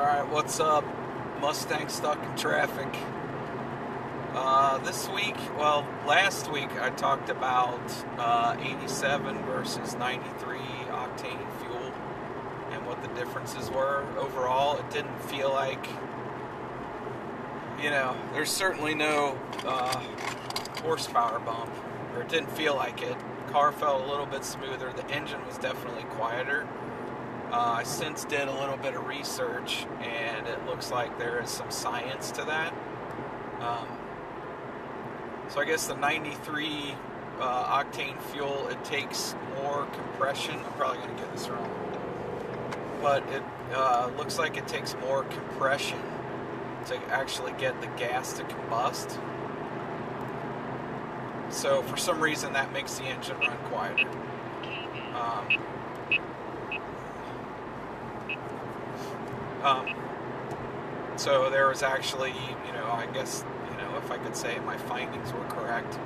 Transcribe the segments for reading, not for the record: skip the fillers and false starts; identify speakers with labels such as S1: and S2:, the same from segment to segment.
S1: Alright, what's up? Mustang stuck in traffic. This week, well, last week I talked about 87 versus 93 octane fuel and what the differences were. Overall, it didn't feel like, there's certainly no horsepower bump, or it didn't feel like it. Car felt a little bit smoother. The engine was definitely quieter. I since did a little bit of research, and it looks like there is some science to that. So I guess the 93 octane fuel, it takes more compression. I'm probably going to get this wrong. But it looks like it takes more compression to actually get the gas to combust. So for some reason that makes the engine run quieter. So there was actually, I guess, if I could say my findings were correct,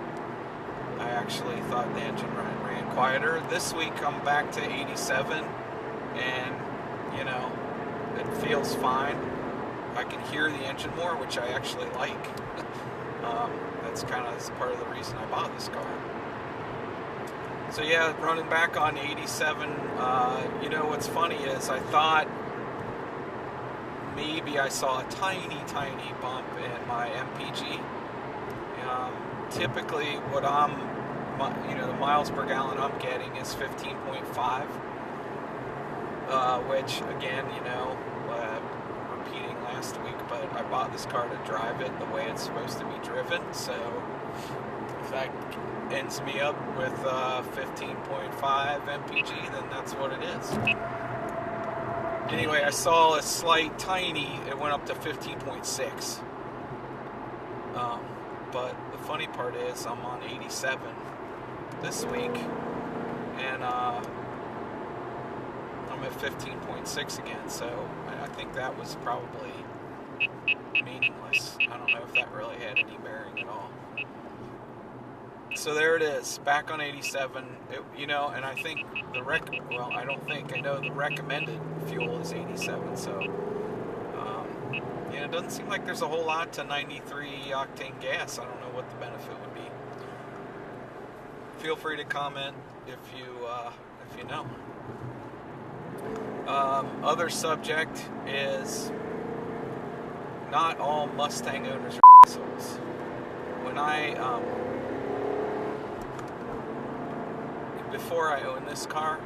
S1: I actually thought the engine ran quieter. This week I'm back to 87, and, it feels fine. I can hear the engine more, which I actually like. That's kind of part of the reason I bought this car. So yeah, running back on 87, what's funny is I thought maybe I saw a tiny bump in my MPG. Typically what the miles per gallon I'm getting is 15.5, which again, repeating last week, but I bought this car to drive it the way it's supposed to be driven, so if that ends me up with 15.5 MPG, then that's what it is. Anyway, I saw a slight it went up to 15.6. But the funny part is I'm on 87 this week, and I'm at 15.6 again, so I think that was probably meaningless. I don't know if that really had any bearing at all. So there it is, back on 87, and I think I know the recommended fuel is 87, so, it doesn't seem like there's a whole lot to 93 octane gas. I don't know what the benefit would be. Feel free to comment if you know. Other subject is not all Mustang owners are assholes. When before I owned this car,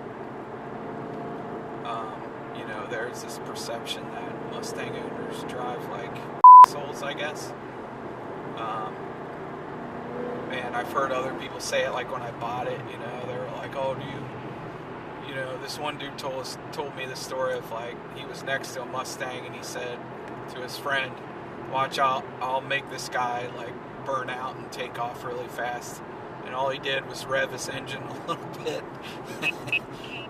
S1: there's this perception that Mustang owners drive like assholes, I guess. And I've heard other people say it, like when I bought it, they were like, oh, this one dude told me the story of, like, he was next to a Mustang and he said to his friend, watch out, I'll make this guy, like, burn out and take off really fast. And all he did was rev his engine a little bit.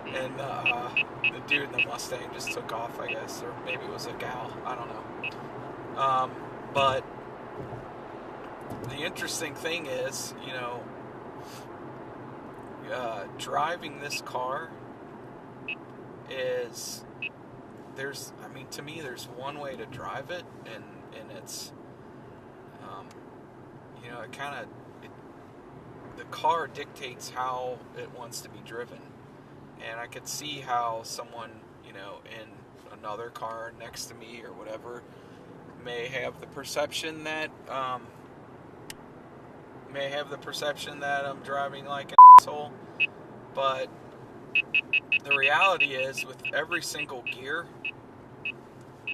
S1: And the dude in the Mustang just took off, I guess. Or maybe it was a gal. I don't know. But the interesting thing is, driving this car is, to me, there's one way to drive it, and it's, the car dictates how it wants to be driven. And I could see how someone, in another car next to me or whatever may have the perception that I'm driving like an asshole. But the reality is, with every single gear,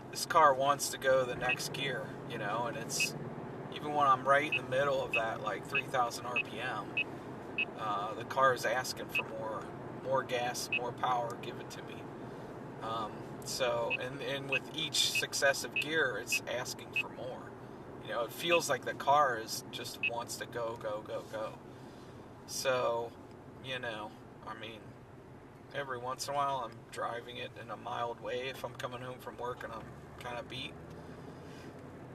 S1: this car wants to go the next gear, and it's, even when I'm right in the middle of that, like 3,000 RPM, the car is asking for more gas, more power, give it to me. So, and with each successive gear, it's asking for more. It feels like the car just wants to go. So, every once in a while I'm driving it in a mild way if I'm coming home from work and I'm kind of beat.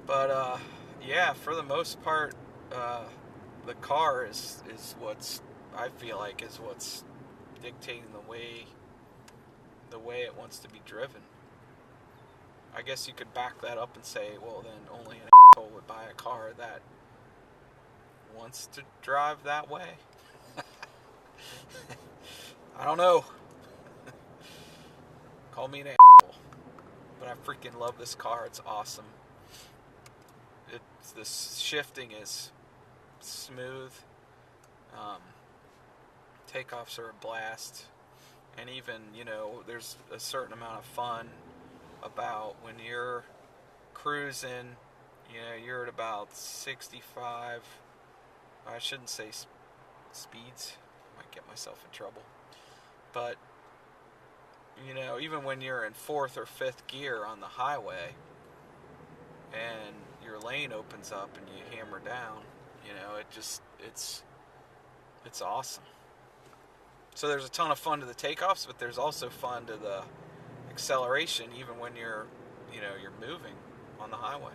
S1: But, yeah, for the most part, the car is what's, I feel like, is what's dictating the way it wants to be driven. I guess you could back that up and say, well, then only an asshole would buy a car that wants to drive that way. I don't know. Call me an asshole. But I freaking love this car. It's awesome. The shifting is smooth. Takeoffs are a blast. And even, there's a certain amount of fun about when you're cruising, you're at about 65. I shouldn't say speeds. I might get myself in trouble. But, even when you're in 4th or 5th gear on the highway and your lane opens up and you hammer down, it's awesome. So there's a ton of fun to the takeoffs, but there's also fun to the acceleration, even when you're moving on the highway.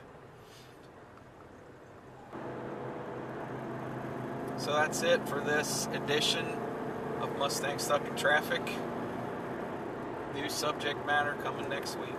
S1: So that's it for this edition of Mustang Stuck in Traffic. New subject matter coming next week.